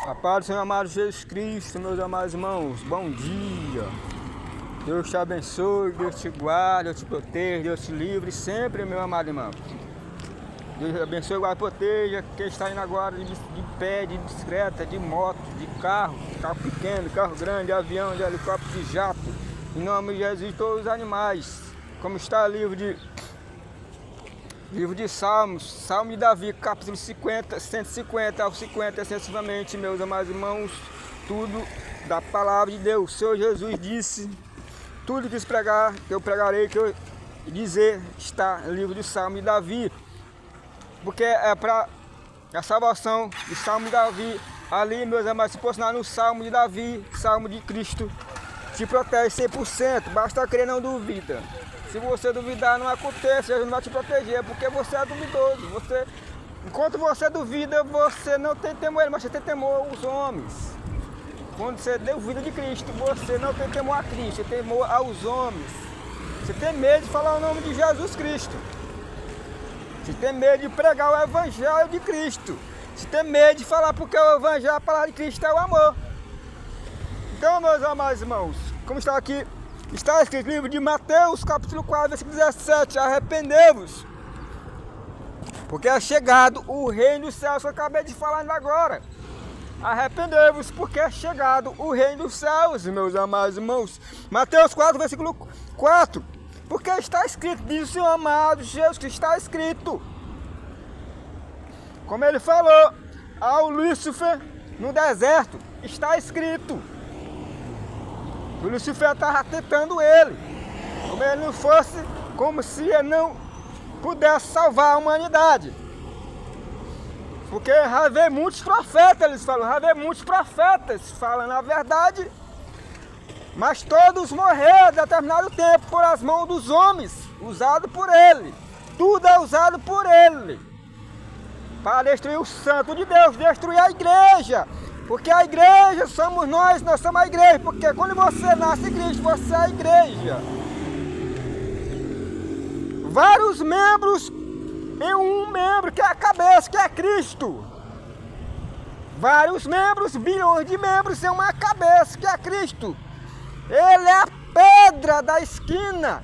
A paz do Senhor amado Jesus Cristo, meus amados irmãos, bom dia. Deus te abençoe, Deus te guarde, Deus te proteja, Deus te livre sempre, meu amado irmão. Deus abençoe, guarde, proteja quem está indo agora de pé, de bicicleta, de moto, de carro pequeno, carro grande, de avião, de helicóptero, de jato. Em nome de Jesus, todos os animais, como está o livro de Salmos, Salmo de Davi, capítulo 50, 150 ao 50, excessivamente, meus amados irmãos, tudo da palavra de Deus. O Senhor Jesus disse, tudo que pregar, que eu pregarei, que eu dizer, está no livro de Salmo de Davi, porque é para a salvação do Salmo de Davi. Ali, meus amados, se posicionar no Salmo de Davi, Salmo de Cristo, te protege 100%, basta crer, não duvida. Se você duvidar, não acontece, Jesus não vai te proteger, porque você é duvidoso. Enquanto você duvida, você não tem temor, mas você tem temor aos homens. Quando você duvida de Cristo, você não tem temor a Cristo, você tem temor aos homens. Você tem medo de falar o nome de Jesus Cristo. Você tem medo de pregar o Evangelho de Cristo. Você tem medo de falar porque o Evangelho, a palavra de Cristo é o amor. Então, meus amados irmãos, como está aqui, está escrito no livro de Mateus, capítulo 4, versículo 17, arrependei-vos, porque é chegado o reino dos céus, que eu acabei de falar ainda agora. Arrependei-vos, porque é chegado o reino dos céus, meus amados irmãos. Mateus 4, versículo 4, porque está escrito, diz o Senhor amado Jesus, que está escrito, como ele falou ao Lúcifer no deserto, está escrito. O Lúcifer estava tentando ele, como ele não fosse, como se ele não pudesse salvar a humanidade. Porque já vê muitos profetas, eles falam, já vê muitos profetas falando a verdade, mas todos morreram a determinado tempo por as mãos dos homens, usado por ele. Tudo é usado por ele, para destruir o santo de Deus, destruir a igreja. Porque a igreja somos nós somos a igreja, porque quando você nasce em Cristo, você é a igreja. Vários membros em um membro, que é a cabeça, que é Cristo. Vários membros, bilhões de membros em uma cabeça, que é Cristo. Ele é a pedra da esquina.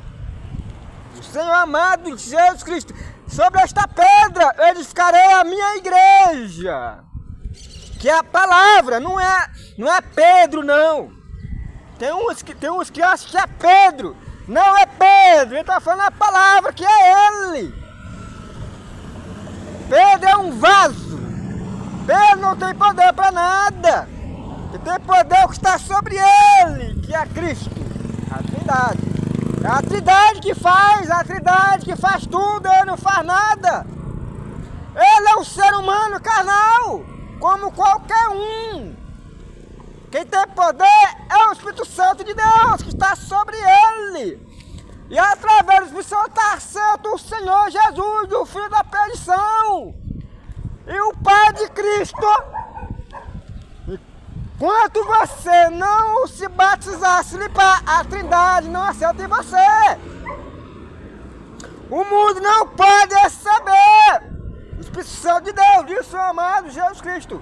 O Senhor amado de Jesus Cristo. Sobre esta pedra eu edificarei a minha igreja. Que é a palavra, não é Pedro, não. Tem uns que acham que é Pedro. Não é Pedro, ele está falando a palavra, que é ele. Pedro é um vaso. Pedro não tem poder para nada. Ele tem poder que está sobre ele, que é Cristo, a Trindade. É a Trindade que faz tudo, ele não faz nada. Ele é um ser humano carnal, como qualquer um. Quem tem poder é o Espírito Santo de Deus, que está sobre ele. E através do Espírito Santo está sendo o Senhor Jesus, o Filho da perdição. E o Pai de Cristo. Enquanto você não se batizar, se limpar, a Trindade não aceita em você. O mundo não pode receber o Espírito Santo de Deus, diz o Senhor amado Jesus Cristo.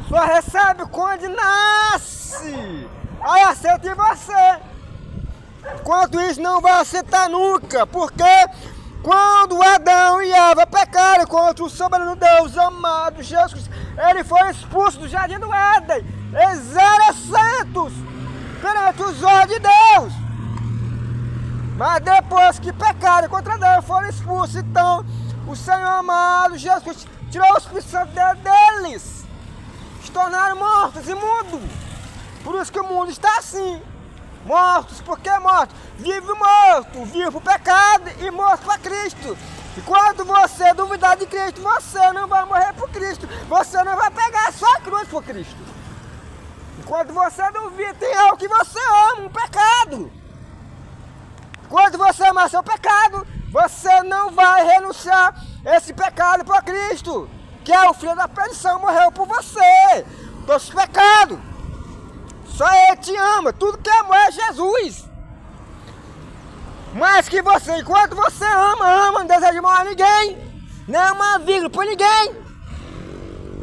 Só recebe quando nasce. Aí aceita em você. Enquanto isso não vai aceitar nunca. Porque quando Adão e Eva pecaram contra o soberano Deus amado Jesus Cristo, ele foi expulso do jardim do Éden. Eles eram aceitos perante os olhos de Deus. Mas depois que pecaram contra Deus, foram expulsos. Então o Senhor amado Jesus Cristo tirou o Espírito Santo deles. Se tornaram mortos, imundos. Por isso que o mundo está assim. Mortos, porque mortos? Vive morto, vive para o pecado e morto para Cristo. E quando você duvidar de Cristo, você não vai morrer por Cristo. Você não vai pegar a sua cruz por Cristo. Enquanto você duvida, tem algo que você ama, um pecado. Quando você amar seu pecado, você não vai renunciar esse pecado por Cristo, que é o Filho da perdição, morreu por você. Todos os pecados. Só Ele te ama. Tudo que amor é Jesus. Mas que você, enquanto você ama, não deseja mal a ninguém. Não é uma vírgula por ninguém.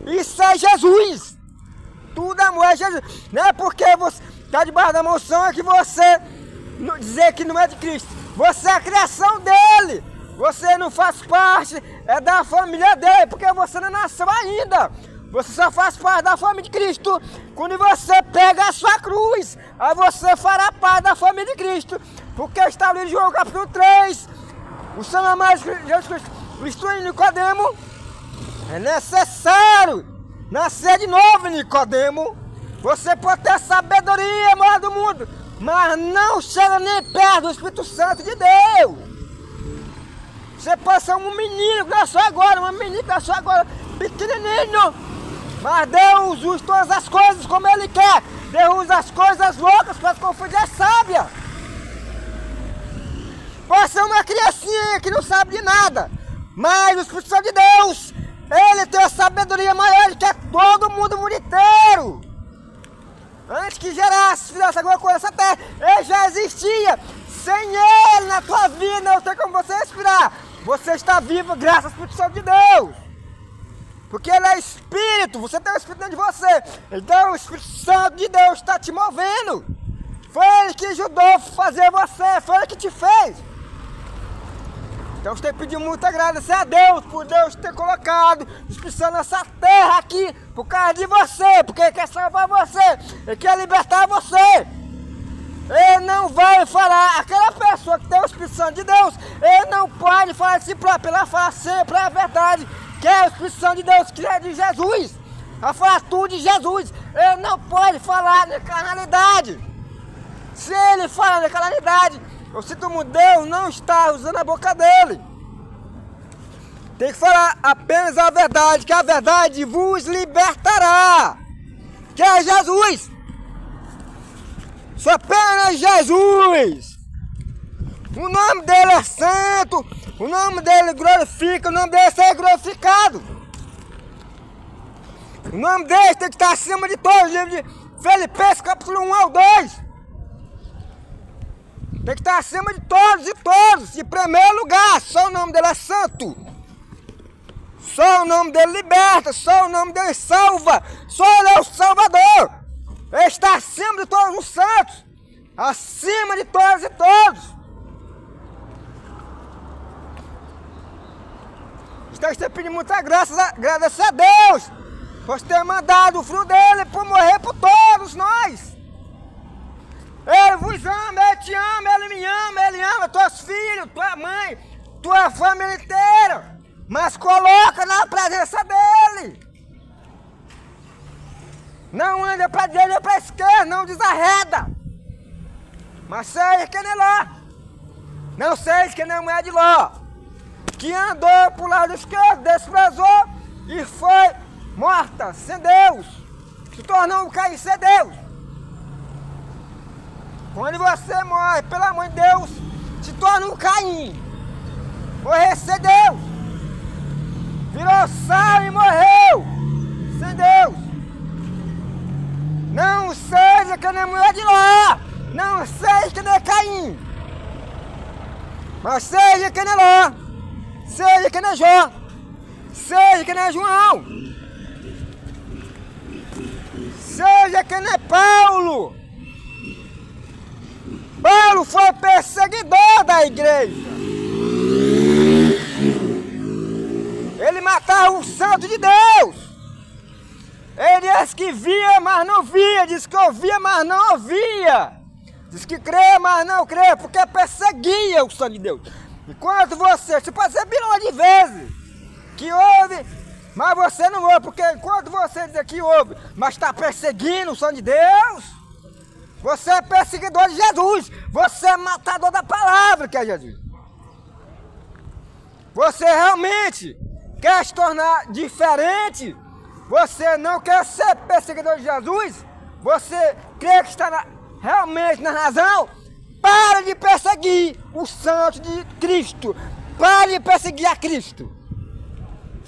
Isso é Jesus. Tudo amor é Jesus. Não é porque você está debaixo da moção que você dizer que não é de Cristo. Você é a criação dele. Você não faz parte da família dele, porque você não nasceu ainda. Você só faz parte da família de Cristo quando você pega a sua cruz. Aí você fará parte da família de Cristo. Porque está ali em João capítulo 3. O Senhor amado Jesus Cristo instruindo Nicodemo. É necessário nascer de novo, Nicodemo. Você pode ter sabedoria maior do mundo, mas não chega nem perto do Espírito Santo de Deus. Você pode ser um menino que nasceu agora, uma menina que nasceu agora, pequenininho. Mas Deus usa todas as coisas como Ele quer. Deus usa as coisas loucas para confundir a sábia. Pode ser uma criancinha que não sabe de nada, mas o Espírito Santo de Deus, Ele tem a sabedoria maior, Ele quer todo mundo, o mundo inteiro. Antes que gerasse, fizesse alguma coisa nessa terra, Ele já existia. Sem Ele na tua vida não tem como você respirar. Você está vivo graças ao Espírito Santo de Deus. Porque Ele é Espírito, você tem o Espírito dentro de você. Então o Espírito Santo de Deus está te movendo. Foi Ele que ajudou a fazer você, foi Ele que te fez. Então você tem que pedir muito agradecer a Deus por Deus ter colocado o Espírito Santo nessa terra aqui por causa de você, porque Ele quer salvar você, Ele quer libertar você. Ele não vai falar, aquela pessoa que tem o Espírito Santo de Deus, ele não pode falar de si próprio, ela fala sempre a verdade, que é o Espírito Santo de Deus, que é de Jesus. Ela fala tudo de Jesus, ele não pode falar de carnalidade. Se ele fala de carnalidade, eu sinto muito, Deus não está usando a boca dele. Tem que falar apenas a verdade, que a verdade vos libertará, que é Jesus. Só apenas Jesus. O nome dele é santo, o nome dele glorifica, o nome dele é glorificado. O nome dele tem que estar acima de todos. Livro de Filipenses capítulo 1 ao 2. Tem que estar acima de todos e todos. Em primeiro lugar, só o nome dele é santo. Só o nome dele liberta, só o nome dele salva. Só ele é o Salvador. Ele está acima de todos os santos. Acima de todos e todos. Então você pede muita graça, agradecer a Deus por ter mandado o filho dele por morrer por todos nós. Ele vos ama, Ele te ama, Ele me ama, Ele ama teus filhos, tua mãe, tua família inteira. Mas coloca na presença dele. Não anda para a direita nem para a esquerda, não desarreda. Mas seja que nem Ló. Não seja que nem a mulher de Ló, que andou para o lado esquerdo, desprezou e foi morta sem Deus. Se tornou um cair sem Deus. Quando você morre pelo amor de Deus, se torna um Caim. Morrer sem Deus. Virou sal e morreu sem Deus. Não seja que nem a mulher de Ló. Não seja que nem Caim. Mas seja que nem Ló. Seja que nem Jó. Seja que nem João. Seja que nem Paulo. Paulo foi perseguidor da igreja. Ele matava o santo de Deus. Ele disse que via, mas não via. Diz que ouvia, mas não ouvia. Diz que crê, mas não crê, porque perseguia o santo de Deus. Enquanto você pode ser bilhões de vezes que ouve, mas você não ouve, porque enquanto você diz que ouve, mas está perseguindo o santo de Deus, você é perseguidor de Jesus. Você é matador da palavra que é Jesus. Você realmente quer se tornar diferente. Você não quer ser perseguidor de Jesus. Você crê que está realmente na razão. Para de perseguir o santo de Cristo. Pare de perseguir a Cristo.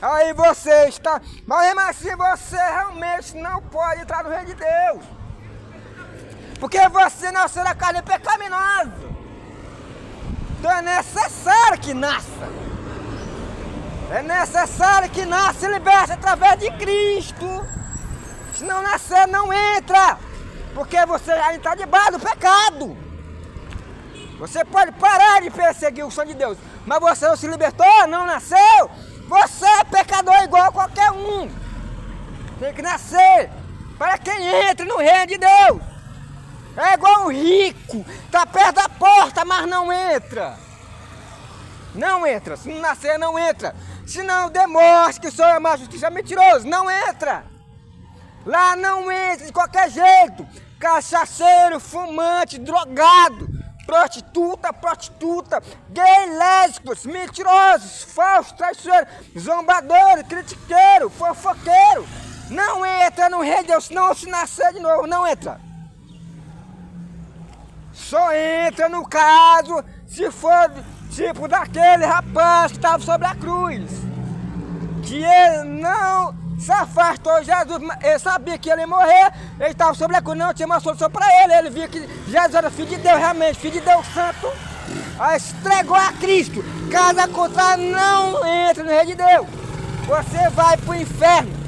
Aí você está... Mas mesmo assim você realmente não pode entrar no reino de Deus. Porque você nasceu na carne pecaminosa. Então é necessário que nasça. É necessário que nasça e liberte através de Cristo. Se não nascer, não entra. Porque você já está debaixo do pecado. Você pode parar de perseguir o Santo de Deus, mas você não se libertou, não nasceu. Você é pecador igual a qualquer um. Tem que nascer para quem entra no reino de Deus. É igual um rico, está perto da porta, mas não entra. Não entra, se não nascer, não entra. Se não demonstra que o Senhor é mais justiça, é mentiroso, não entra. Lá não entra de qualquer jeito. Cachaceiro, fumante, drogado, prostituta, gay, lésbicos, mentirosos, falsos, traiçoeiros, zombadores, critiqueiro, fofoqueiro. Não entra no reino de Deus, senão se nascer de novo, não entra. Só entra no caso se for tipo daquele rapaz que estava sobre a cruz. Que ele não se afastou de Jesus, ele sabia que ele ia morrer, ele estava sobre a cruz, não tinha uma solução para ele. Ele via que Jesus era filho de Deus, realmente, filho de Deus Santo. Aí se entregou a Cristo. Caso contrário, não entra no reino de Deus. Você vai para o inferno.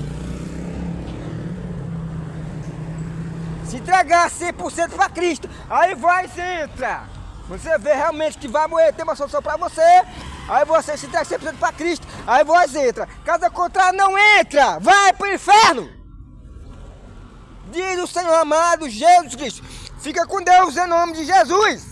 Se entregar 100% para Cristo, aí vai se entra. Você vê realmente que vai morrer, tem uma solução para você, aí você se entrega 100% para Cristo, aí você entra. Caso contrário, não entra, vai para o inferno. Diz o Senhor amado Jesus Cristo. Fica com Deus em nome de Jesus.